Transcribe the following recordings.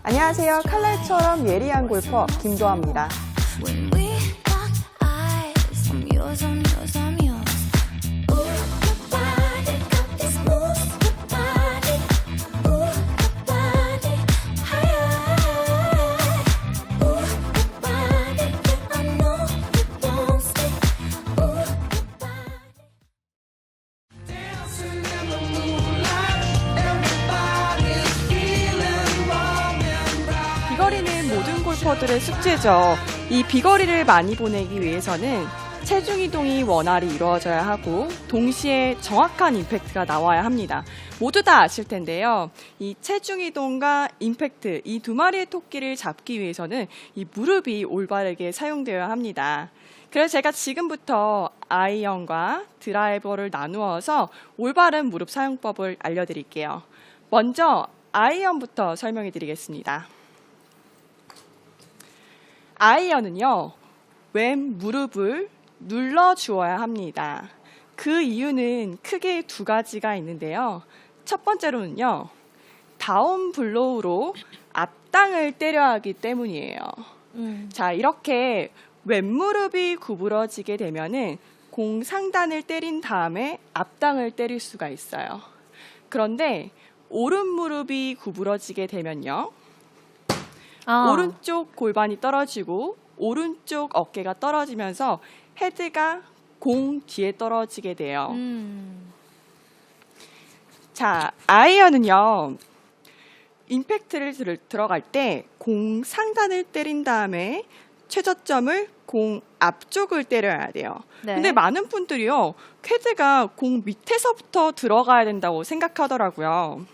안녕하세요. 칼날처럼 예리한 골퍼 김도아입니다. 비거리는 모든 골퍼들의 숙제죠. 이 비거리를 많이 보내기 위해서는 체중 이동이 원활히 이루어져야 하고 동시에 정확한 임팩트가 나와야 합니다. 모두 다 아실 텐데요. 이 체중 이동과 임팩트, 이 두 마리의 토끼를 잡기 위해서는 이 무릎이 올바르게 사용되어야 합니다. 그래서 제가 지금부터 아이언과 드라이버를 나누어서 올바른 무릎 사용법을 알려드릴게요. 먼저 아이언부터 설명해 드리겠습니다. 아이언은요, 왼 무릎을 눌러주어야 합니다. 그 이유는 크게 두 가지가 있는데요. 첫 번째로는요, 다운 블로우로 앞땅을 때려야 하기 때문이에요. 자, 이렇게 왼무릎이 구부러지게 되면은 공 상단을 때린 다음에 앞땅을 때릴 수가 있어요. 그런데 오른무릎이 구부러지게 되면요, 오른쪽 골반이 떨어지고 오른쪽 어깨가 떨어지면서 헤드가 공 뒤에 떨어지게 돼요. 자, 아이언은요, 임팩트를 들어갈 때 공 상단을 때린 다음에 최저점을 공 앞쪽을 때려야 돼요. 네. 근데 많은 분들이요, 헤드가 공 밑에서부터 들어가야 된다고 생각하더라고요.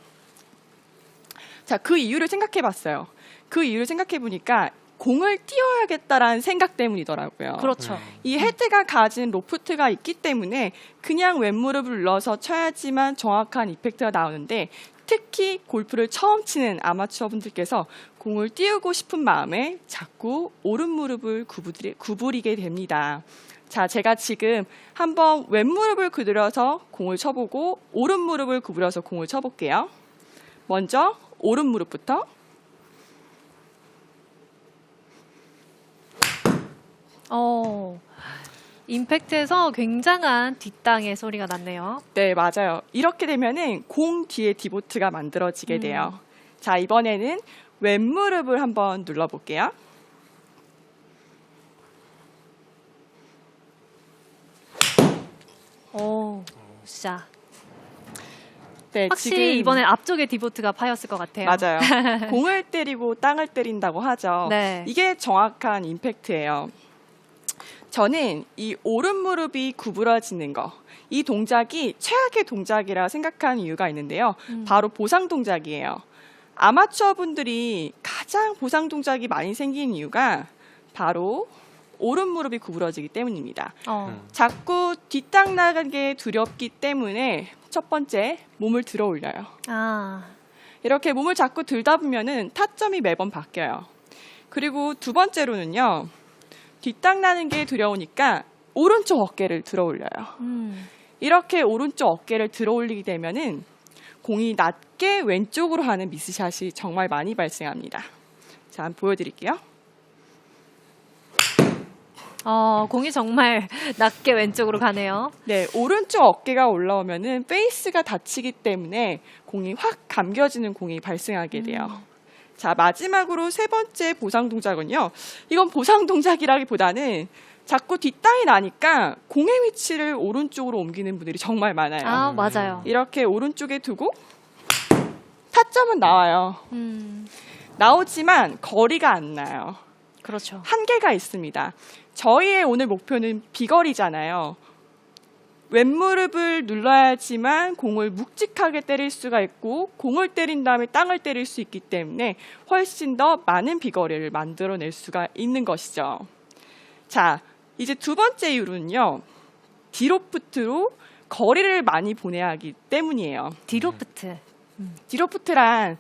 자, 그 이유를 생각해 봤어요. 그 이유를 생각해 보니까 공을 띄워야겠다라는 생각 때문이더라고요. 그렇죠. 이 헤드가 가진 로프트가 있기 때문에 그냥 왼무릎을 눌러서 쳐야지만 정확한 이펙트가 나오는데, 특히 골프를 처음 치는 아마추어 분들께서 공을 띄우고 싶은 마음에 자꾸 오른무릎을 구부리게 됩니다. 자, 제가 지금 한번 왼무릎을 구부려서 공을 쳐보고 오른무릎을 구부려서 공을 쳐볼게요. 먼저 오른무릎부터. 임팩트에서 굉장한 뒷땅의 소리가 났네요. 네, 맞아요. 이렇게 되면은 공 뒤에 디보트가 만들어지게 돼요. 자, 이번에는 왼무릎을 한번 눌러볼게요. 진짜. 네, 확실히 지금 이번엔 앞쪽에 디보트가 파였을 것 같아요. 맞아요. 공을 때리고 땅을 때린다고 하죠. 네. 이게 정확한 임팩트예요. 저는 이 오른무릎이 구부러지는 거, 이 동작이 최악의 동작이라 생각하는 이유가 있는데요. 바로 보상 동작이에요. 아마추어 분들이 가장 보상 동작이 많이 생기는 이유가 바로 오른무릎이 구부러지기 때문입니다. 자꾸 뒷땅 나가게 두렵기 때문에 첫 번째, 몸을 들어 올려요. 이렇게 몸을 자꾸 들다 보면은 타점이 매번 바뀌어요. 그리고 두 번째로는요, 뒷땅 나는 게 두려우니까 오른쪽 어깨를 들어 올려요. 이렇게 오른쪽 어깨를 들어 올리게 되면은 공이 낮게 왼쪽으로 하는 미스샷이 정말 많이 발생합니다. 자, 한번 보여드릴게요. 공이 정말 낮게 왼쪽으로 가네요. 네, 오른쪽 어깨가 올라오면은 페이스가 닫히기 때문에 공이 확 감겨지는 공이 발생하게 돼요. 자, 마지막으로 세 번째 보상 동작은요. 이건 보상 동작이라기보다는 자꾸 뒷땅이 나니까 공의 위치를 오른쪽으로 옮기는 분들이 정말 많아요. 맞아요. 이렇게 오른쪽에 두고 타점은 나와요. 나오지만 거리가 안 나요. 그렇죠. 한계가 있습니다. 저희의 오늘 목표는 비거리잖아요. 왼무릎을 눌러야지만 공을 묵직하게 때릴 수가 있고, 공을 때린 다음에 땅을 때릴 수 있기 때문에 훨씬 더 많은 비거리를 만들어낼 수가 있는 것이죠. 자, 이제 두 번째 이유는요, 디로프트로 거리를 많이 보내야 하기 때문이에요. 디로프트. 디로프트란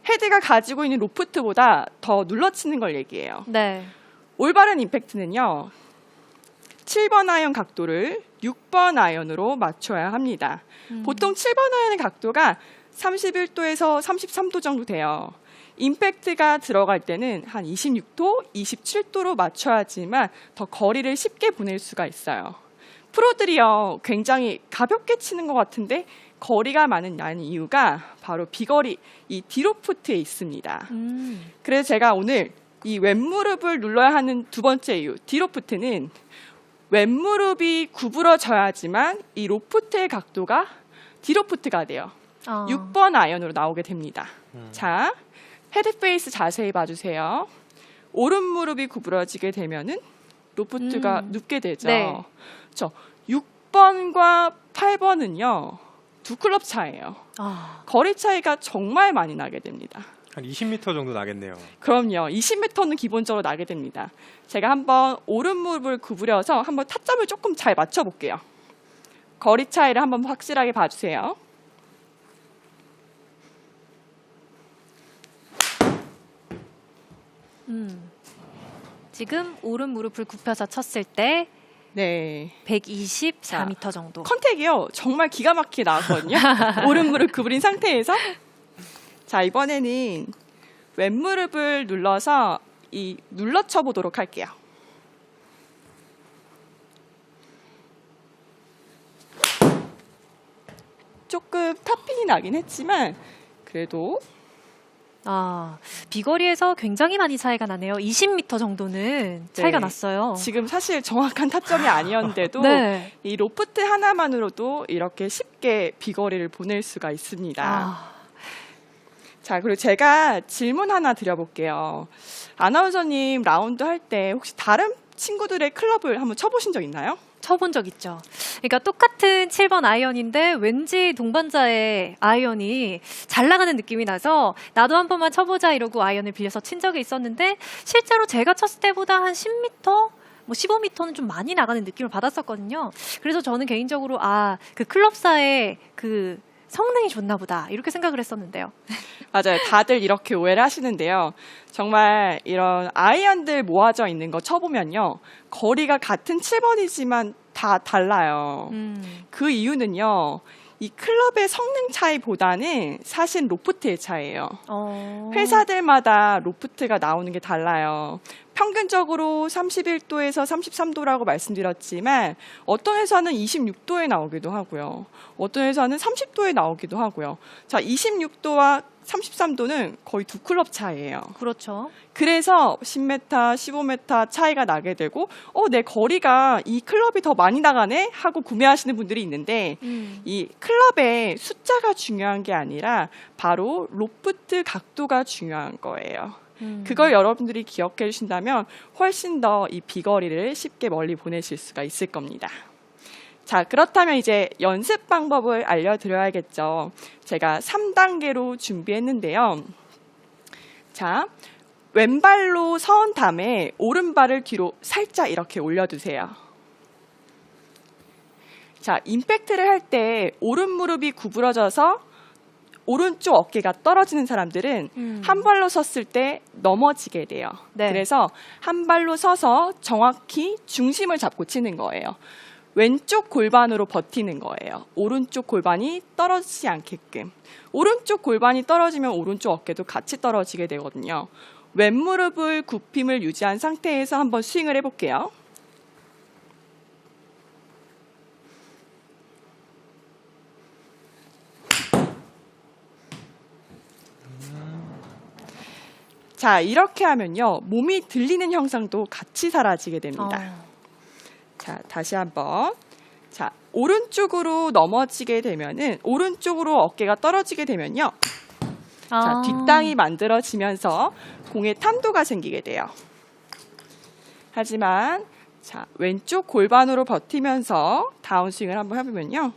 헤드가 가지고 있는 로프트보다 더 눌러치는 걸 얘기해요. 네. 올바른 임팩트는요, 7번 아이언 각도를 6번 아이언으로 맞춰야 합니다. 보통 7번 아이언의 각도가 31도에서 33도 정도 돼요. 임팩트가 들어갈 때는 한 26도, 27도로 맞춰야지만 더 거리를 쉽게 보낼 수가 있어요. 프로들이요, 굉장히 가볍게 치는 것 같은데 거리가 많은 이유가 바로 비거리, 이 디로프트에 있습니다. 그래서 제가 오늘 이 왼무릎을 눌러야 하는 두 번째 이유, 디로프트는 왼무릎이 구부러져야지만 이 로프트의 각도가 디로프트가 돼요. 6번 아이언으로 나오게 됩니다. 자, 헤드페이스 자세히 봐주세요. 오른 무릎이 구부러지게 되면은 로프트가 눕게 되죠. 네. 그렇죠. 6번과 8번은요, 두 클럽 차이예요. 거리 차이가 정말 많이 나게 됩니다. 한 20m 정도 나겠네요. 그럼요. 20m는 기본적으로 나게 됩니다. 제가 한번 오른 무릎을 구부려서 한번 타점을 조금 잘 맞춰볼게요. 거리 차이를 한번 확실하게 봐주세요. 지금 오른 무릎을 굽혀서 쳤을 때 네. 124m 정도. 컨택이요. 정말 기가 막히게 나왔거든요. 오른 무릎 구부린 상태에서. 자, 이번에는 왼무릎을 눌러서 눌러 쳐보도록 할게요. 조금 탑핑이 나긴 했지만 그래도 비거리에서 굉장히 많이 차이가 나네요. 20m 정도는 차이가 네. 났어요. 지금 사실 정확한 타점이 아니었는데도 네. 이 로프트 하나만으로도 이렇게 쉽게 비거리를 보낼 수가 있습니다. 자, 그리고 제가 질문 하나 드려볼게요. 아나운서님 라운드 할 때 혹시 다른 친구들의 클럽을 한번 쳐보신 적 있나요? 쳐본 적 있죠. 그러니까 똑같은 7번 아이언인데 왠지 동반자의 아이언이 잘 나가는 느낌이 나서 나도 한 번만 쳐보자 이러고 아이언을 빌려서 친 적이 있었는데 실제로 제가 쳤을 때보다 한 10m? 뭐 15m는 좀 많이 나가는 느낌을 받았었거든요. 그래서 저는 개인적으로 그 클럽사의 그 성능이 좋나 보다 이렇게 생각을 했었는데요. 맞아요. 다들 이렇게 오해를 하시는데요. 정말 이런 아이언들 모아져 있는 거 쳐보면요. 거리가 같은 7번이지만 다 달라요. 그 이유는요. 이 클럽의 성능 차이보다는 사실 로프트의 차이예요. 회사들마다 로프트가 나오는 게 달라요. 평균적으로 31도에서 33도라고 말씀드렸지만 어떤 회사는 26도에 나오기도 하고요. 어떤 회사는 30도에 나오기도 하고요. 자, 26도와 33도는 거의 두 클럽 차이예요. 그렇죠. 그래서 10m, 15m 차이가 나게 되고 내 거리가 이 클럽이 더 많이 나가네? 하고 구매하시는 분들이 있는데 이 클럽의 숫자가 중요한 게 아니라 바로 로프트 각도가 중요한 거예요. 그걸 여러분들이 기억해 주신다면 훨씬 더 이 비거리를 쉽게 멀리 보내실 수가 있을 겁니다. 자, 그렇다면 이제 연습 방법을 알려드려야겠죠. 제가 3단계로 준비했는데요. 자, 왼발로 서은 다음에 오른발을 뒤로 살짝 이렇게 올려두세요. 자, 임팩트를 할 때 오른 무릎이 구부러져서 오른쪽 어깨가 떨어지는 사람들은 한 발로 섰을 때 넘어지게 돼요. 네. 그래서 한 발로 서서 정확히 중심을 잡고 치는 거예요. 왼쪽 골반으로 버티는 거예요. 오른쪽 골반이 떨어지지 않게끔. 오른쪽 골반이 떨어지면 오른쪽 어깨도 같이 떨어지게 되거든요. 왼무릎을 굽힘을 유지한 상태에서 한번 스윙을 해볼게요. 자, 이렇게 하면요. 몸이 들리는 형상도 같이 사라지게 됩니다. 자, 다시 한번. 자, 오른쪽으로 넘어지게 되면은, 오른쪽으로 어깨가 떨어지게 되면요. 자, 뒷땅이 만들어지면서 공의 탄도가 생기게 돼요. 하지만, 자, 왼쪽 골반으로 버티면서 다운스윙을 한번 해보면요.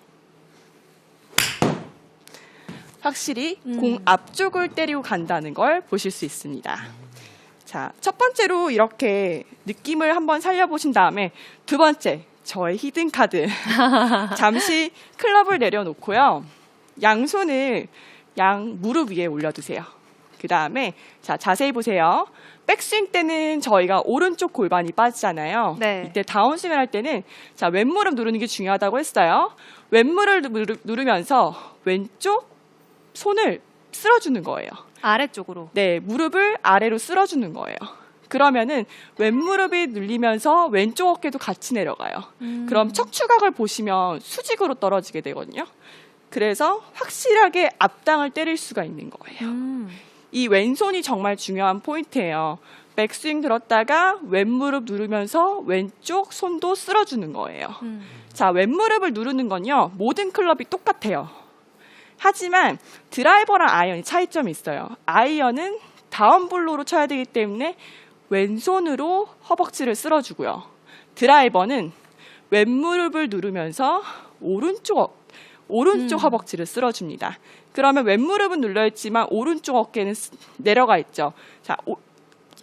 확실히 공 앞쪽을 때리고 간다는 걸 보실 수 있습니다. 자, 첫 번째로 이렇게 느낌을 한번 살려보신 다음에 두 번째, 저의 히든 카드. 잠시 클럽을 내려놓고요. 양손을 양 무릎 위에 올려두세요. 그 다음에 자 자세히 보세요. 백스윙 때는 저희가 오른쪽 골반이 빠지잖아요. 네. 이때 다운스윙을 할 때는 자 왼무릎 누르는 게 중요하다고 했어요. 왼무릎을 누르면서 왼쪽 손을 쓸어주는 거예요. 아래쪽으로. 네, 무릎을 아래로 쓸어주는 거예요. 그러면은 왼무릎이 눌리면서 왼쪽 어깨도 같이 내려가요. 그럼 척추각을 보시면 수직으로 떨어지게 되거든요. 그래서 확실하게 앞당을 때릴 수가 있는 거예요. 이 왼손이 정말 중요한 포인트예요. 백스윙 들었다가 왼무릎 누르면서 왼쪽 손도 쓸어주는 거예요. 자, 왼무릎을 누르는 건요. 모든 클럽이 똑같아요. 하지만 드라이버랑 아이언이 차이점이 있어요. 아이언은 다운블로우로 쳐야 되기 때문에 왼손으로 허벅지를 쓸어주고요. 드라이버는 왼무릎을 누르면서 오른쪽 허벅지를 쓸어줍니다. 그러면 왼무릎은 눌려있지만 오른쪽 어깨는 내려가 있죠. 자,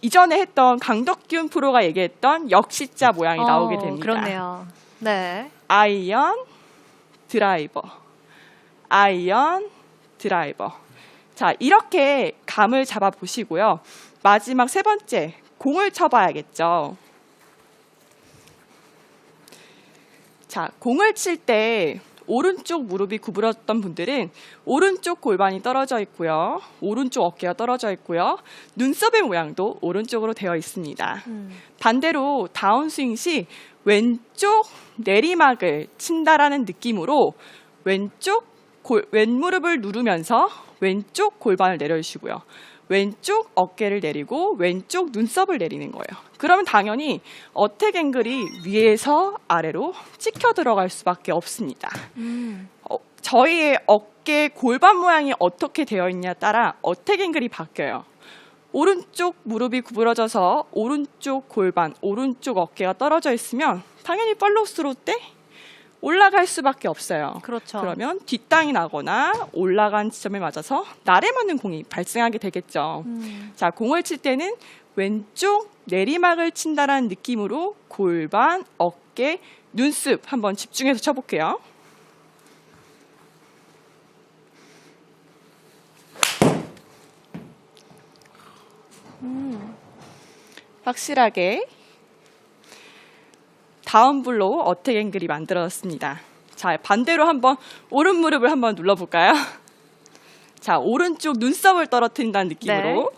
이전에 했던 강덕균 프로가 얘기했던 역시자 모양이 나오게 됩니다. 그렇네요. 네. 아이언, 드라이버, 아이언, 드라이버. 자, 이렇게 감을 잡아보시고요. 마지막 세 번째, 공을 쳐봐야겠죠. 자, 공을 칠 때 오른쪽 무릎이 구부러졌던 분들은 오른쪽 골반이 떨어져 있고요. 오른쪽 어깨가 떨어져 있고요. 눈썹의 모양도 오른쪽으로 되어 있습니다. 반대로 다운스윙 시 왼쪽 내리막을 친다라는 느낌으로 왼무릎을 누르면서 왼쪽 골반을 내려주시고요. 왼쪽 어깨를 내리고 왼쪽 눈썹을 내리는 거예요. 그러면 당연히 어택 앵글이 위에서 아래로 찍혀 들어갈 수밖에 없습니다. 저희의 어깨 골반 모양이 어떻게 되어 있냐에 따라 어택 앵글이 바뀌어요. 오른쪽 무릎이 구부러져서 오른쪽 골반, 오른쪽 어깨가 떨어져 있으면 당연히 팔로우 스루 때 올라갈 수밖에 없어요. 그렇죠. 그러면 뒷땅이 나거나 올라간 지점에 맞아서 날에 맞는 공이 발생하게 되겠죠. 자, 공을 칠 때는 왼쪽 내리막을 친다라는 느낌으로 골반, 어깨, 눈썹 한번 집중해서 쳐볼게요. 확실하게 다운블로우 어택 앵글이 만들어졌습니다. 자, 반대로 한번 오른 무릎을 한번 눌러볼까요? 자, 오른쪽 눈썹을 떨어뜨린다는 느낌으로.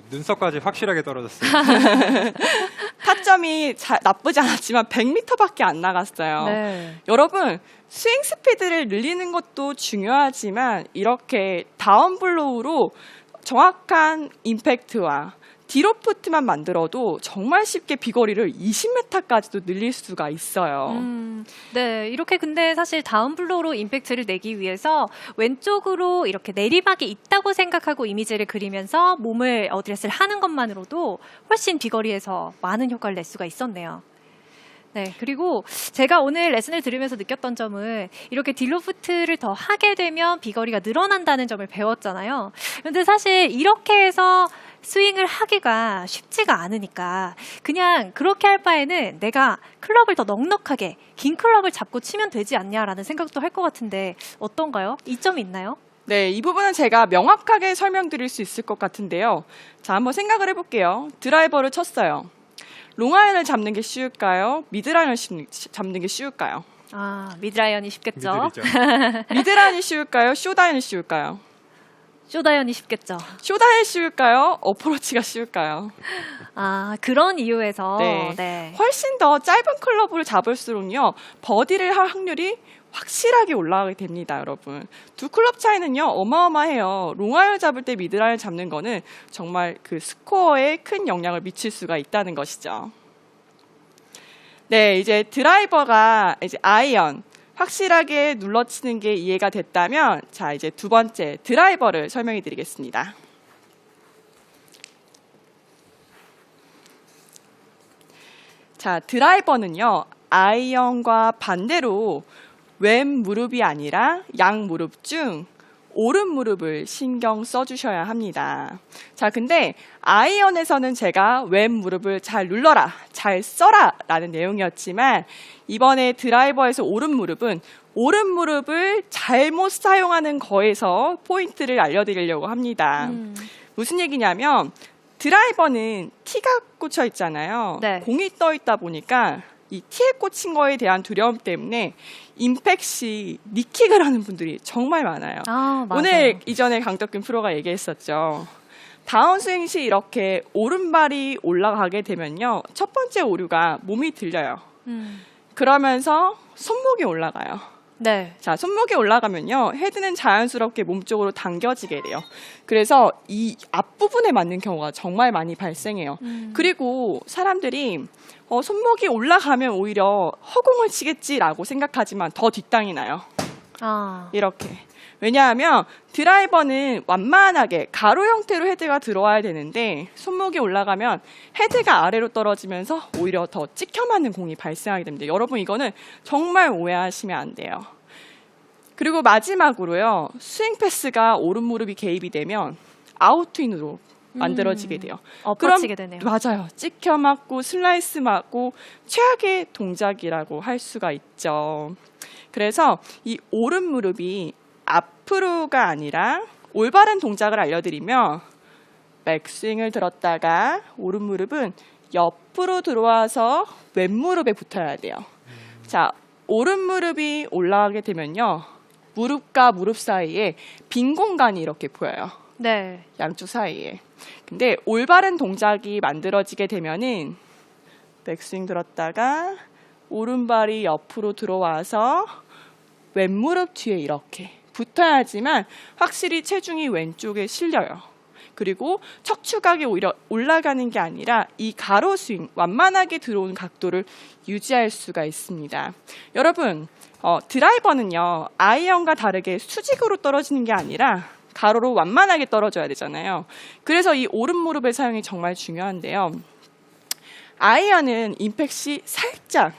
눈썹까지 확실하게 떨어졌어요. 타점이 나쁘지 않았지만 100m밖에 안 나갔어요. 네. 여러분, 스윙 스피드를 늘리는 것도 중요하지만 이렇게 다운블로우로 정확한 임팩트와 디로프트만 만들어도 정말 쉽게 비거리를 20m까지도 늘릴 수가 있어요. 네, 이렇게 근데 사실 다운블로우로 임팩트를 내기 위해서 왼쪽으로 이렇게 내리막이 있다고 생각하고 이미지를 그리면서 몸을 어드레스를 하는 것만으로도 훨씬 비거리에서 많은 효과를 낼 수가 있었네요. 네, 그리고 제가 오늘 레슨을 들으면서 느꼈던 점은 이렇게 딜로프트를 더 하게 되면 비거리가 늘어난다는 점을 배웠잖아요. 근데 사실 이렇게 해서 스윙을 하기가 쉽지가 않으니까 그냥 그렇게 할 바에는 내가 클럽을 더 넉넉하게 긴 클럽을 잡고 치면 되지 않냐라는 생각도 할 것 같은데 어떤가요? 이점이 있나요? 네, 이 부분은 제가 명확하게 설명드릴 수 있을 것 같은데요. 자, 한번 생각을 해볼게요. 드라이버를 쳤어요. 롱아이언을 잡는 게 쉬울까요? 미드라이언을 잡는 게 쉬울까요? 미드라이언이 쉽겠죠. 미들이죠. 미드라이언이 쉬울까요? 쇼다이언이 쉬울까요? 쇼다이언이 쉽겠죠. 쇼다이언이 쉬울까요? 어프로치가 쉬울까요? 그런 이유에서 네. 훨씬 더 짧은 클럽을 잡을수록요, 버디를 할 확률이 확실하게 올라가게 됩니다, 여러분. 두 클럽 차이는요, 어마어마해요. 롱아이언 잡을 때 미드라이언 잡는 거는 정말 그 스코어에 큰 영향을 미칠 수가 있다는 것이죠. 네, 이제 드라이버가 이제 아이언 확실하게 눌러치는 게 이해가 됐다면, 자, 이제 두 번째 드라이버를 설명해 드리겠습니다. 자, 드라이버는요, 아이언과 반대로 왼 무릎이 아니라 양 무릎 중 오른 무릎을 신경 써주셔야 합니다. 자, 근데 아이언에서는 제가 왼 무릎을 잘 눌러라, 잘 써라 라는 내용이었지만 이번에 드라이버에서 오른 무릎을 잘못 사용하는 거에서 포인트를 알려드리려고 합니다. 무슨 얘기냐면 드라이버는 티가 꽂혀 있잖아요. 네. 공이 떠 있다 보니까 이 티에 꽂힌 거에 대한 두려움 때문에 임팩 시 니킥을 하는 분들이 정말 많아요. 아, 맞아요. 오늘 이전에 강덕균 프로가 얘기했었죠. 다운스윙 시 이렇게 오른발이 올라가게 되면요. 첫 번째 오류가 몸이 들려요. 그러면서 손목이 올라가요. 네. 자, 손목이 올라가면요. 헤드는 자연스럽게 몸 쪽으로 당겨지게 돼요. 그래서 이 앞부분에 맞는 경우가 정말 많이 발생해요. 그리고 사람들이 손목이 올라가면 오히려 허공을 치겠지라고 생각하지만 더 뒷땅이 나요. 아, 이렇게. 왜냐하면 드라이버는 완만하게 가로 형태로 헤드가 들어와야 되는데 손목이 올라가면 헤드가 아래로 떨어지면서 오히려 더 찍혀 맞는 공이 발생하게 됩니다. 여러분 이거는 정말 오해하시면 안 돼요. 그리고 마지막으로요. 스윙 패스가 오른 무릎이 개입이 되면 아웃트윈으로 만들어지게 돼요. 엎어치게 되네요. 맞아요. 찍혀 맞고 슬라이스 맞고 최악의 동작이라고 할 수가 있죠. 그래서 이 오른 무릎이 앞으로가 아니라 올바른 동작을 알려드리면 백스윙을 들었다가 오른 무릎은 옆으로 들어와서 왼 무릎에 붙어야 돼요. 자, 오른 무릎이 올라가게 되면요. 무릎과 무릎 사이에 빈 공간이 이렇게 보여요. 네. 양쪽 사이에. 근데 올바른 동작이 만들어지게 되면은 백스윙 들었다가 오른발이 옆으로 들어와서 왼무릎 뒤에 이렇게 붙어야지만 확실히 체중이 왼쪽에 실려요. 그리고 척추각이 오히려 올라가는 게 아니라 이 가로 스윙, 완만하게 들어오는 각도를 유지할 수가 있습니다. 여러분, 드라이버는요, 아이언과 다르게 수직으로 떨어지는 게 아니라 가로로 완만하게 떨어져야 되잖아요. 그래서 이 오른 무릎의 사용이 정말 중요한데요. 아이언은 임팩 시 살짝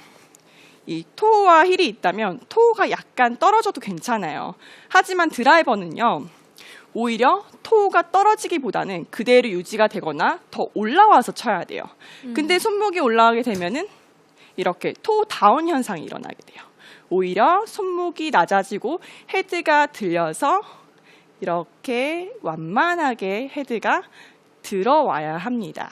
이 토우와 힐이 있다면 토우가 약간 떨어져도 괜찮아요. 하지만 드라이버는요. 오히려 토우가 떨어지기보다는 그대로 유지가 되거나 더 올라와서 쳐야 돼요. 근데 손목이 올라가게 되면은 이렇게 토우 다운 현상이 일어나게 돼요. 오히려 손목이 낮아지고 헤드가 들려서 이렇게 완만하게 헤드가 들어와야 합니다.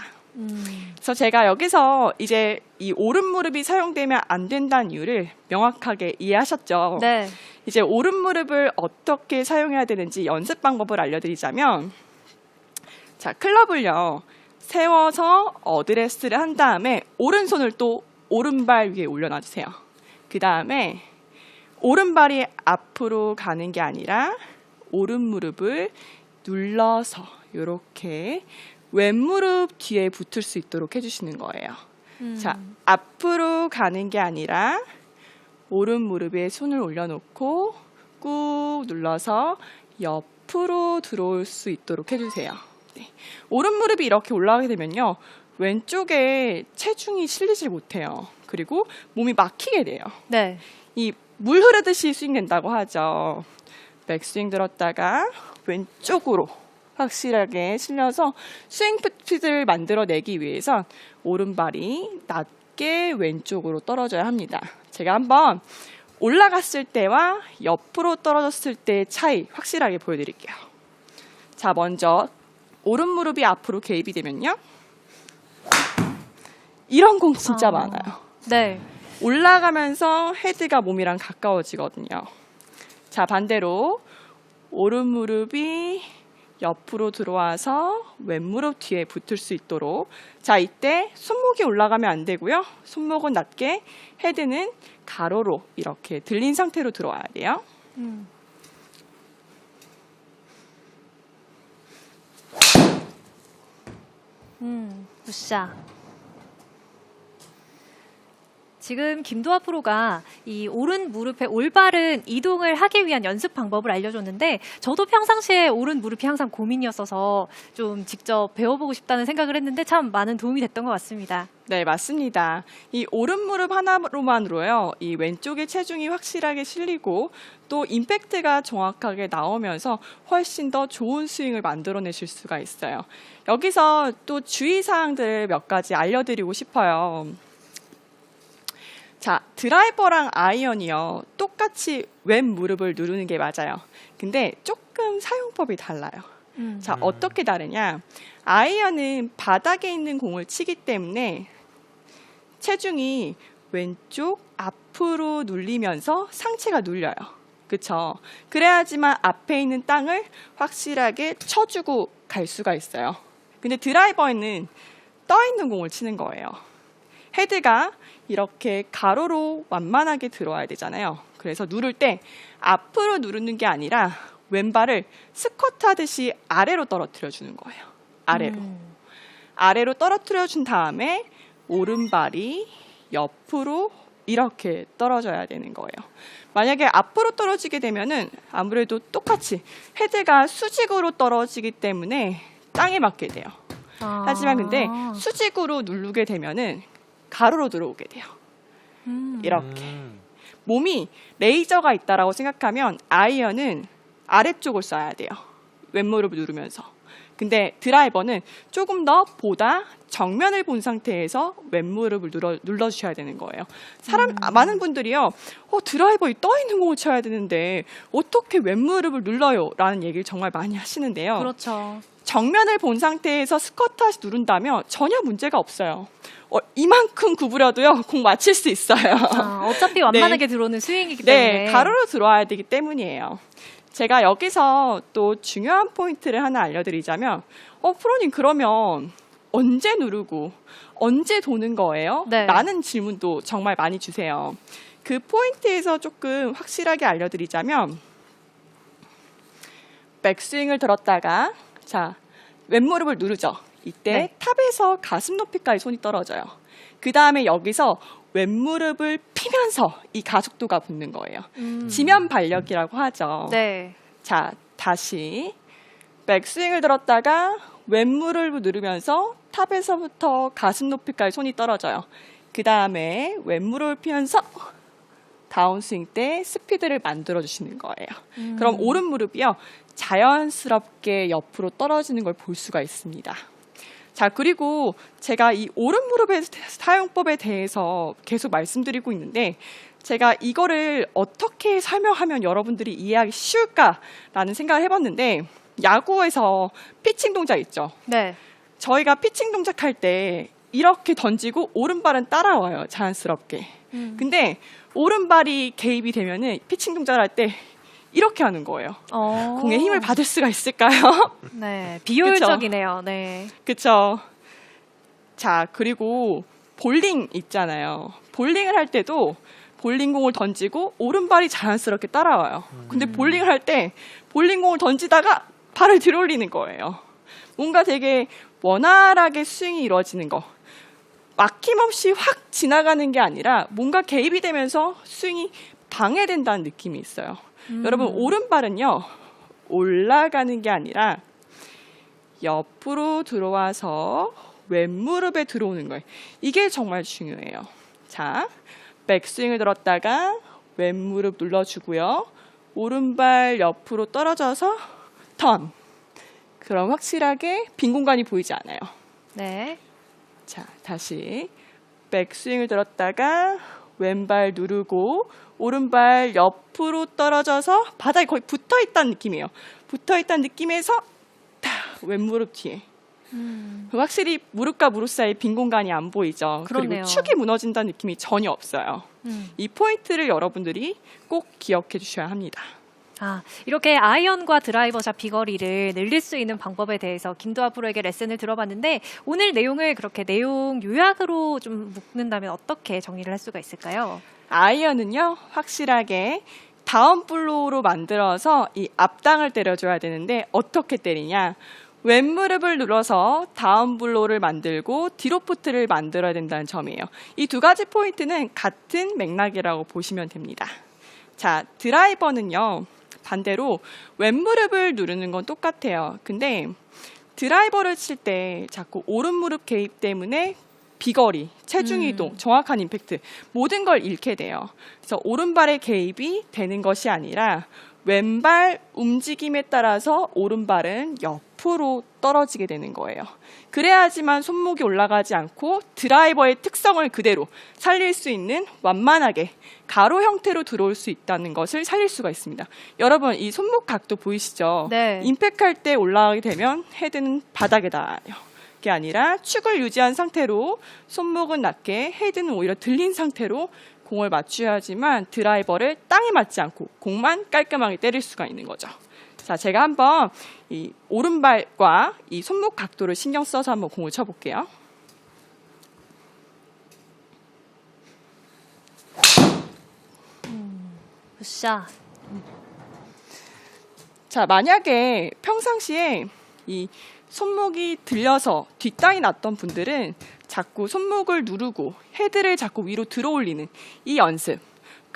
그래서 제가 여기서 이제 이 오른 무릎이 사용되면 안 된다는 이유를 명확하게 이해하셨죠? 네. 이제 오른 무릎을 어떻게 사용해야 되는지 연습 방법을 알려드리자면, 자, 클럽을요 세워서 어드레스를 한 다음에 오른손을 또 오른발 위에 올려놔주세요. 그 다음에 오른발이 앞으로 가는 게 아니라 오른 무릎을 눌러서 이렇게 왼무릎 뒤에 붙을 수 있도록 해주시는 거예요. 자, 앞으로 가는 게 아니라 오른 무릎에 손을 올려놓고 꾹 눌러서 옆으로 들어올 수 있도록 해주세요. 네. 오른 무릎이 이렇게 올라가게 되면요. 왼쪽에 체중이 실리질 못해요. 그리고 몸이 막히게 돼요. 네. 이 물 흐르듯이 스윙된다고 하죠. 백스윙 들었다가 왼쪽으로 확실하게 실려서 스윙 스피드를 만들어내기 위해선 오른발이 낮게 왼쪽으로 떨어져야 합니다. 제가 한번 올라갔을 때와 옆으로 떨어졌을 때의 차이 확실하게 보여드릴게요. 자, 먼저 오른 무릎이 앞으로 개입이 되면요. 이런 공 진짜 많아요. 네. 올라가면서 헤드가 몸이랑 가까워지거든요. 자, 반대로 오른 무릎이 옆으로 들어와서 왼무릎 뒤에 붙을 수 있도록. 자, 이때 손목이 올라가면 안 되고요. 손목은 낮게, 헤드는 가로로 이렇게 들린 상태로 들어와야 돼요. 굿샷. 지금 김도아 프로가 이 오른 무릎의 올바른 이동을 하기 위한 연습 방법을 알려줬는데 저도 평상시에 오른 무릎이 항상 고민이었어서 좀 직접 배워보고 싶다는 생각을 했는데 참 많은 도움이 됐던 것 같습니다. 네, 맞습니다. 이 오른 무릎 하나로만으로요, 이 왼쪽에 체중이 확실하게 실리고 또 임팩트가 정확하게 나오면서 훨씬 더 좋은 스윙을 만들어내실 수가 있어요. 여기서 또 주의사항들을 몇 가지 알려드리고 싶어요. 자, 드라이버랑 아이언이요, 똑같이 왼 무릎을 누르는 게 맞아요. 근데 조금 사용법이 달라요. 자, 어떻게 다르냐? 아이언은 바닥에 있는 공을 치기 때문에 체중이 왼쪽 앞으로 눌리면서 상체가 눌려요. 그쵸? 그래야지만 앞에 있는 땅을 확실하게 쳐주고 갈 수가 있어요. 근데 드라이버에는 떠 있는 공을 치는 거예요. 헤드가 이렇게 가로로 완만하게 들어와야 되잖아요. 그래서 누를 때 앞으로 누르는 게 아니라 왼발을 스쿼트 하듯이 아래로 떨어뜨려 주는 거예요. 아래로. 아래로 떨어뜨려 준 다음에 오른발이 옆으로 이렇게 떨어져야 되는 거예요. 만약에 앞으로 떨어지게 되면은 아무래도 똑같이 헤드가 수직으로 떨어지기 때문에 땅에 맞게 돼요. 하지만 근데 수직으로 누르게 되면은 가로로 들어오게 돼요. 이렇게. 몸이 레이저가 있다라고 생각하면 아이언은 아래쪽을 쏴야 돼요. 왼무릎을 누르면서. 근데 드라이버는 조금 더 보다 정면을 본 상태에서 왼무릎을 눌러주셔야 되는 거예요. 많은 분들이요, 드라이버 떠 있는 공을 쳐야 되는데 어떻게 왼무릎을 눌러요? 라는 얘기를 정말 많이 하시는데요. 그렇죠. 정면을 본 상태에서 스쿼트 하시 누른다면 전혀 문제가 없어요. 이만큼 구부려도요, 공 맞힐 수 있어요. 어차피 완만하게 들어오는 스윙이기 네, 때문에. 가로로 들어와야 되기 때문이에요. 제가 여기서 또 중요한 포인트를 하나 알려드리자면, 프로님 그러면 언제 누르고 언제 도는 거예요? 네. 라는 질문도 정말 많이 주세요. 그 포인트에서 조금 확실하게 알려드리자면, 백스윙을 들었다가 자, 왼무릎을 누르죠. 이때 네. 탑에서 가슴 높이까지 손이 떨어져요. 그 다음에 여기서 왼무릎을 피면서 이 가속도가 붙는 거예요. 지면 발력이라고 하죠. 네. 자, 다시 백스윙을 들었다가 왼무릎을 누르면서 탑에서부터 가슴 높이까지 손이 떨어져요. 그 다음에 왼무릎을 피면서 다운스윙 때 스피드를 만들어주시는 거예요. 그럼 오른 무릎이요, 자연스럽게 옆으로 떨어지는 걸 볼 수가 있습니다. 자, 그리고 제가 이 오른 무릎의 사용법에 대해서 계속 말씀드리고 있는데, 제가 이거를 어떻게 설명하면 여러분들이 이해하기 쉬울까라는 생각을 해봤는데, 야구에서 피칭 동작 있죠? 네. 저희가 피칭 동작할 때 이렇게 던지고 오른발은 따라와요, 자연스럽게. 근데 오른발이 개입이 되면은 피칭 동작을 할 때 이렇게 하는 거예요. 공에 힘을 받을 수가 있을까요? 네, 비효율적이네요. 네. 그쵸. 자, 그리고 볼링 있잖아요. 볼링을 할 때도 볼링공을 던지고 오른발이 자연스럽게 따라와요. 근데 볼링을 할 때 볼링공을 던지다가 발을 들어 올리는 거예요. 뭔가 되게 원활하게 스윙이 이루어지는 거. 막힘없이 확 지나가는 게 아니라 뭔가 개입이 되면서 스윙이 방해된다는 느낌이 있어요. 여러분, 오른발은요, 올라가는 게 아니라 옆으로 들어와서 왼무릎에 들어오는 거예요. 이게 정말 중요해요. 자, 백스윙을 들었다가 왼무릎 눌러주고요. 오른발 옆으로 떨어져서 턴. 그럼 확실하게 빈 공간이 보이지 않아요. 네. 자, 다시 백스윙을 들었다가 왼발 누르고 오른발 옆으로 떨어져서 바닥에 거의 붙어있다는 느낌이에요. 붙어있다는 느낌에서 왼무릎 뒤에. 확실히 무릎과 무릎 사이 빈 공간이 안 보이죠. 그러네요. 그리고 축이 무너진다는 느낌이 전혀 없어요. 이 포인트를 여러분들이 꼭 기억해 주셔야 합니다. 이렇게 아이언과 드라이버샷 비거리를 늘릴 수 있는 방법에 대해서 김도아 프로에게 레슨을 들어봤는데, 오늘 내용을 그렇게 내용 요약으로 좀 묶는다면 어떻게 정리를 할 수가 있을까요? 아이언은요, 확실하게 다운 블로우로 만들어서 이 앞땅을 때려줘야 되는데 어떻게 때리냐? 왼무릎을 눌러서 다운 블로우를 만들고 디로프트를 만들어야 된다는 점이에요. 이 두 가지 포인트는 같은 맥락이라고 보시면 됩니다. 자, 드라이버는요. 반대로 왼무릎을 누르는 건 똑같아요. 근데 드라이버를 칠 때 자꾸 오른무릎 개입 때문에 비거리, 체중 이동, 정확한 임팩트 모든 걸 잃게 돼요. 그래서 오른발의 개입이 되는 것이 아니라 왼발 움직임에 따라서 오른발은 옆으로 떨어지게 되는 거예요. 그래야지만 손목이 올라가지 않고 드라이버의 특성을 그대로 살릴 수 있는 완만하게 가로 형태로 들어올 수 있다는 것을 살릴 수가 있습니다. 여러분, 이 손목 각도 보이시죠? 네. 임팩트할 때 올라가게 되면 헤드는 바닥에 닿아요. 게 아니라 축을 유지한 상태로 손목은 낮게, 헤드는 오히려 들린 상태로 공을 맞춰야지만 드라이버를 땅에 맞지 않고 공만 깔끔하게 때릴 수가 있는 거죠. 자, 제가 한번 이 오른발과 이 손목 각도를 신경 써서 한번 공을 쳐볼게요. 굿샷. 자, 만약에 평상시에 이 손목이 들려서 뒷땅이 났던 분들은 자꾸 손목을 누르고 헤드를 자꾸 위로 들어 올리는 이 연습.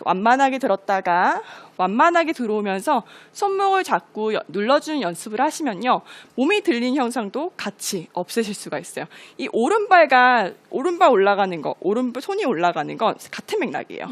완만하게 들었다가 완만하게 들어오면서 손목을 자꾸 눌러주는 연습을 하시면요. 몸이 들린 현상도 같이 없애실 수가 있어요. 이 오른발 올라가는 거, 손이 올라가는 건 같은 맥락이에요.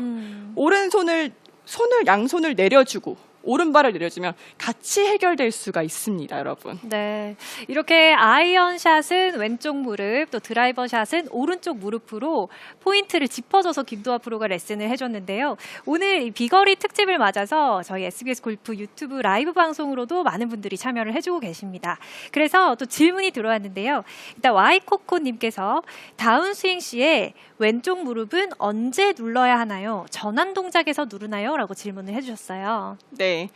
양손을 내려주고 오른발을 내려주면 같이 해결될 수가 있습니다, 여러분. 네, 이렇게 아이언샷은 왼쪽 무릎, 또 드라이버 샷은 오른쪽 무릎으로 포인트를 짚어줘서 김도아 프로가 레슨을 해줬는데요. 오늘 이 비거리 특집을 맞아서 저희 SBS 골프 유튜브 라이브 방송으로도 많은 분들이 참여를 해주고 계십니다. 그래서 또 질문이 들어왔는데요. 일단 와이코코님께서 다운스윙 시에 왼쪽 무릎은 언제 눌러야 하나요? 전환 동작에서 누르나요? 라고 질문을 해주셨어요. 네,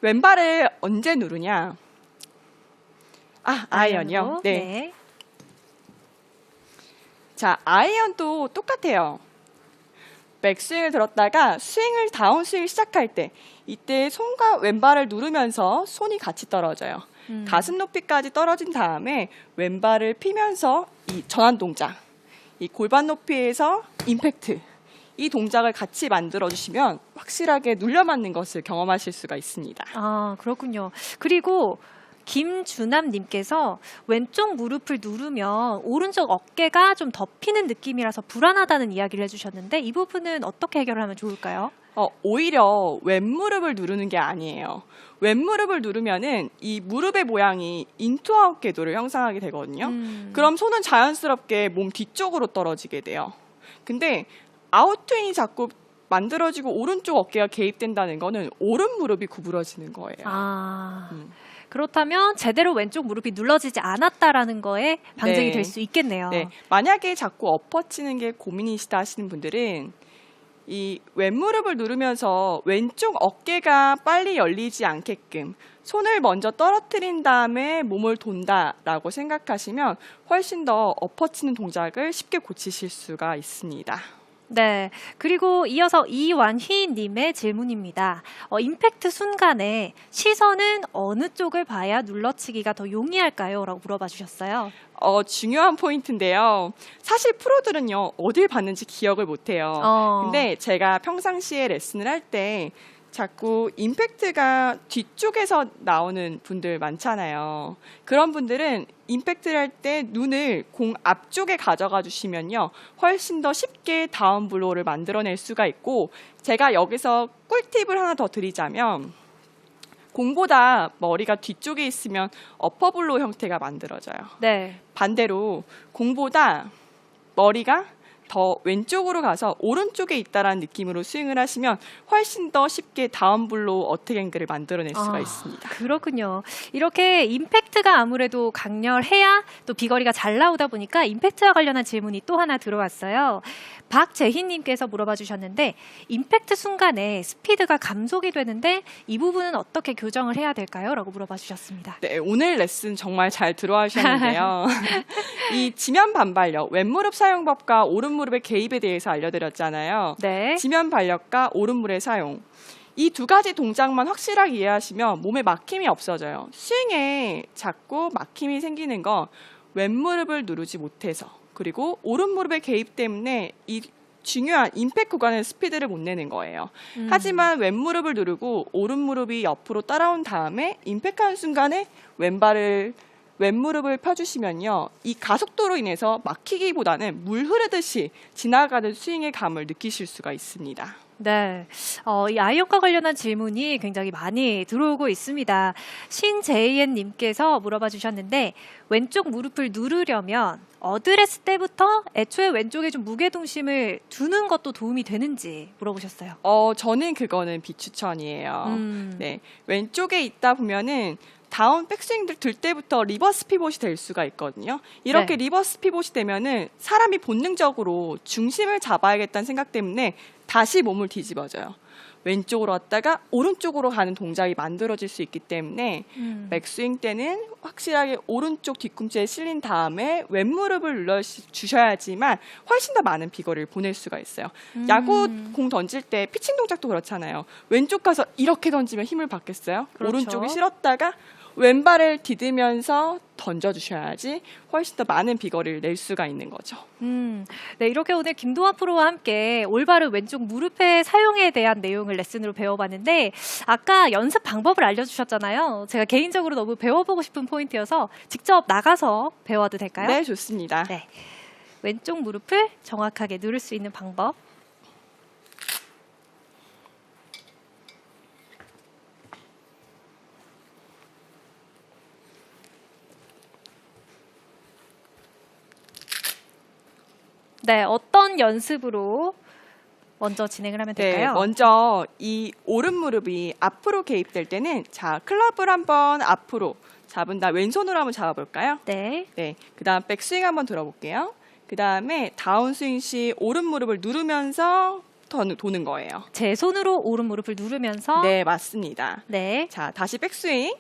왼발을 언제 누르냐? 아이언이요? 네. 자, 아이언도 똑같아요. 백스윙을 들었다가 다운스윙을 시작할 때 이때 손과 왼발을 누르면서 손이 같이 떨어져요. 가슴 높이까지 떨어진 다음에 왼발을 피면서 이 전환 동작, 이 골반 높이에서 임팩트, 이 동작을 같이 만들어주시면 확실하게 눌려맞는 것을 경험하실 수가 있습니다. 아, 그렇군요. 그리고 김주남님께서 왼쪽 무릎을 누르면 오른쪽 어깨가 좀 덮이는 느낌이라서 불안하다는 이야기를 해주셨는데 이 부분은 어떻게 해결하면 좋을까요? 오히려 왼무릎을 누르는 게 아니에요. 왼무릎을 누르면은 이 무릎의 모양이 인투아웃 궤도를 형성하게 되거든요. 그럼 손은 자연스럽게 몸 뒤쪽으로 떨어지게 돼요. 근데 아웃트윙이 자꾸 만들어지고 오른쪽 어깨가 개입된다는 거는 오른 무릎이 구부러지는 거예요. 그렇다면 제대로 왼쪽 무릎이 눌러지지 않았다라는 거에 방증이 네. 될 수 있겠네요. 네, 만약에 자꾸 엎어치는 게 고민이시다 하시는 분들은 이 왼무릎을 누르면서 왼쪽 어깨가 빨리 열리지 않게끔 손을 먼저 떨어뜨린 다음에 몸을 돈다라고 생각하시면 훨씬 더 엎어치는 동작을 쉽게 고치실 수가 있습니다. 네. 그리고 이어서 이완희님의 질문입니다. 임팩트 순간에 시선은 어느 쪽을 봐야 눌러치기가 더 용이할까요? 라고 물어봐 주셨어요. 중요한 포인트인데요. 사실 프로들은요, 어딜 봤는지 기억을 못해요. 근데 제가 평상시에 레슨을 할 때 자꾸 임팩트가 뒤쪽에서 나오는 분들 많잖아요. 그런 분들은 임팩트를 할 때 눈을 공 앞쪽에 가져가 주시면요. 훨씬 더 쉽게 다운 블로우를 만들어낼 수가 있고, 제가 여기서 꿀팁을 하나 더 드리자면 공보다 머리가 뒤쪽에 있으면 어퍼 블로우 형태가 만들어져요. 네. 반대로 공보다 머리가 더 왼쪽으로 가서 오른쪽에 있다라는 느낌으로 스윙을 하시면 훨씬 더 쉽게 다운 블로우 어택 앵글을 만들어낼 수가 있습니다. 그렇군요. 이렇게 임팩트가 아무래도 강렬해야 또 비거리가 잘 나오다 보니까 임팩트와 관련한 질문이 또 하나 들어왔어요. 박재희님께서 물어봐 주셨는데 임팩트 순간에 스피드가 감속이 되는데 이 부분은 어떻게 교정을 해야 될까요? 라고 물어봐 주셨습니다. 네, 오늘 레슨 정말 잘 들어하셨는데요. 이 지면 반발력, 왼무릎 사용법과 오른무릎의 개입에 대해서 알려드렸잖아요. 네. 지면 발력과 오른무릎의 사용. 이 두 가지 동작만 확실하게 이해하시면 몸에 막힘이 없어져요. 스윙에 자꾸 막힘이 생기는 건 왼무릎을 누르지 못해서, 그리고 오른무릎의 개입 때문에 이 중요한 임팩트 구간의 스피드를 못 내는 거예요. 하지만 왼무릎을 누르고 오른무릎이 옆으로 따라온 다음에 임팩트하는 순간에 왼무릎을 펴주시면요, 이 가속도로 인해서 막히기보다는 물 흐르듯이 지나가는 스윙의 감을 느끼실 수가 있습니다. 네, 이 아이언과 관련한 질문이 굉장히 많이 들어오고 있습니다. 신JN님께서 물어봐 주셨는데 왼쪽 무릎을 누르려면 어드레스 때부터 애초에 왼쪽에 좀 무게중심을 두는 것도 도움이 되는지 물어보셨어요. 저는 그거는 비추천이에요. 네, 왼쪽에 있다 보면은 다운 백스윙들 들 때부터 리버스 피봇이 될 수가 있거든요. 이렇게 네. 리버스 피봇이 되면은 사람이 본능적으로 중심을 잡아야겠다는 생각 때문에 다시 몸을 뒤집어져요. 왼쪽으로 왔다가 오른쪽으로 가는 동작이 만들어질 수 있기 때문에 백스윙 때는 확실하게 오른쪽 뒤꿈치에 실린 다음에 왼무릎을 눌러주셔야지만 훨씬 더 많은 비거리를 보낼 수가 있어요. 야구 공 던질 때 피칭 동작도 그렇잖아요. 왼쪽 가서 이렇게 던지면 힘을 받겠어요? 그렇죠. 오른쪽이 실었다가 왼발을 디디면서 던져주셔야지 훨씬 더 많은 비거리를 낼 수가 있는 거죠. 네, 이렇게 오늘 김도환 프로와 함께 올바른 왼쪽 무릎의 사용에 대한 내용을 레슨으로 배워봤는데 아까 연습 방법을 알려주셨잖아요. 제가 개인적으로 너무 배워보고 싶은 포인트여서 직접 나가서 배워도 될까요? 네, 좋습니다. 네, 왼쪽 무릎을 정확하게 누를 수 있는 방법. 네, 어떤 연습으로 먼저 진행을 하면 될까요? 네, 먼저 이 오른 무릎이 앞으로 개입될 때는 자, 클럽을 한번 앞으로 잡은 다음 왼손으로 한번 잡아볼까요? 네. 네, 그다음 백스윙 한번 들어볼게요. 그다음에 다운스윙 시 오른 무릎을 누르면서 도는 거예요. 제 손으로 오른 무릎을 누르면서 네, 맞습니다. 네. 자, 다시 백스윙.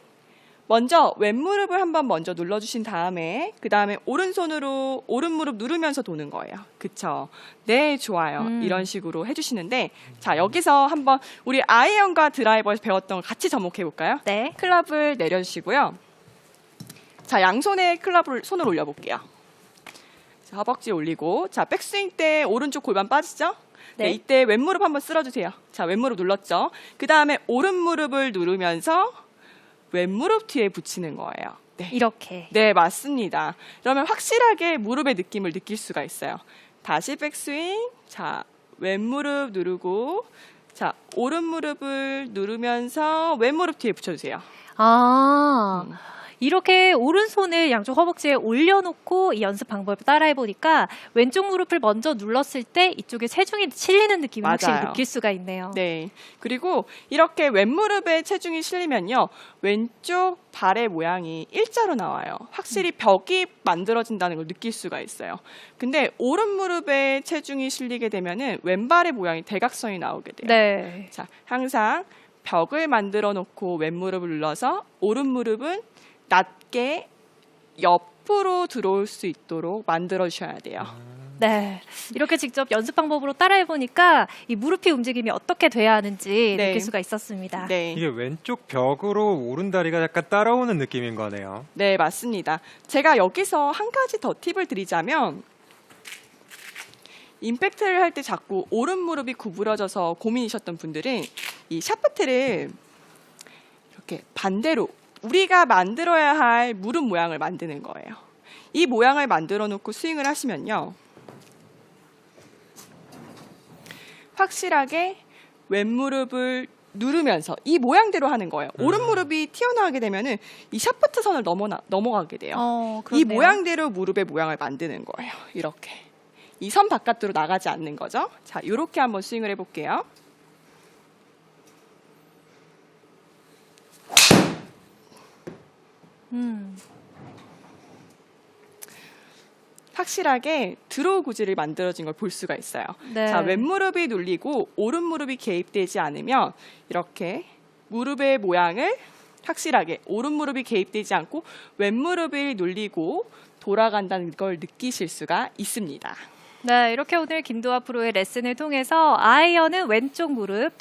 먼저 왼무릎을 한번 먼저 눌러주신 다음에 그 다음에 오른손으로 오른무릎 누르면서 도는 거예요. 그쵸? 네, 좋아요. 이런 식으로 해주시는데 자, 여기서 한번 우리 아이언과 드라이버에서 배웠던 걸 같이 접목해볼까요? 네. 클럽을 내려주시고요. 자, 양손에 클럽을 손을 올려볼게요. 자, 허벅지 올리고 자, 백스윙 때 오른쪽 골반 빠지죠? 네, 네. 이때 왼무릎 한번 쓸어주세요. 자, 왼무릎 눌렀죠? 그 다음에 오른무릎을 누르면서 왼무릎 뒤에 붙이는 거예요. 네. 이렇게. 네, 맞습니다. 그러면 확실하게 무릎의 느낌을 느낄 수가 있어요. 다시 백스윙. 자, 왼무릎 누르고 자, 오른무릎을 누르면서 왼무릎 뒤에 붙여주세요. 이렇게 오른손을 양쪽 허벅지에 올려놓고 이 연습 방법을 따라해보니까 왼쪽 무릎을 먼저 눌렀을 때 이쪽에 체중이 실리는 느낌을 확실히 맞아요. 느낄 수가 있네요. 네. 그리고 이렇게 왼무릎에 체중이 실리면요. 왼쪽 발의 모양이 일자로 나와요. 확실히 벽이 만들어진다는 걸 느낄 수가 있어요. 근데 오른무릎에 체중이 실리게 되면은 왼발의 모양이 대각선이 나오게 돼요. 네. 자, 항상 벽을 만들어 놓고 왼무릎을 눌러서 오른무릎은 낮게 옆으로 들어올 수 있도록 만들어 주셔야 돼요. 네. 이렇게 직접 연습 방법으로 따라해보니까 이 무릎의 움직임이 어떻게 돼야 하는지 네. 느낄 수가 있었습니다. 네. 이게 왼쪽 벽으로 오른다리가 약간 따라오는 느낌인 거네요. 네, 맞습니다. 제가 여기서 한 가지 더 팁을 드리자면 임팩트를 할 때 자꾸 오른 무릎이 구부러져서 고민이셨던 분들은 이 샤프트를 이렇게 반대로 우리가 만들어야 할 무릎 모양을 만드는 거예요. 이 모양을 만들어 놓고 스윙을 하시면요. 확실하게 왼무릎을 누르면서 이 모양대로 하는 거예요. 오른무릎이 튀어나오게 되면은 이 샤프트 선을 넘어가게 돼요. 이 그렇네요. 모양대로 무릎의 모양을 만드는 거예요. 이렇게. 이 선 바깥으로 나가지 않는 거죠. 자, 이렇게 한번 스윙을 해볼게요. 확실하게 드로우 구질이 만들어진 걸 볼 수가 있어요. 네. 자, 왼무릎이 눌리고 오른무릎이 개입되지 않으면 이렇게 무릎의 모양을 확실하게 오른무릎이 개입되지 않고 왼무릎이 눌리고 돌아간다는 걸 느끼실 수가 있습니다. 네, 이렇게 오늘 김도아 프로의 레슨을 통해서 아이언은 왼쪽 무릎,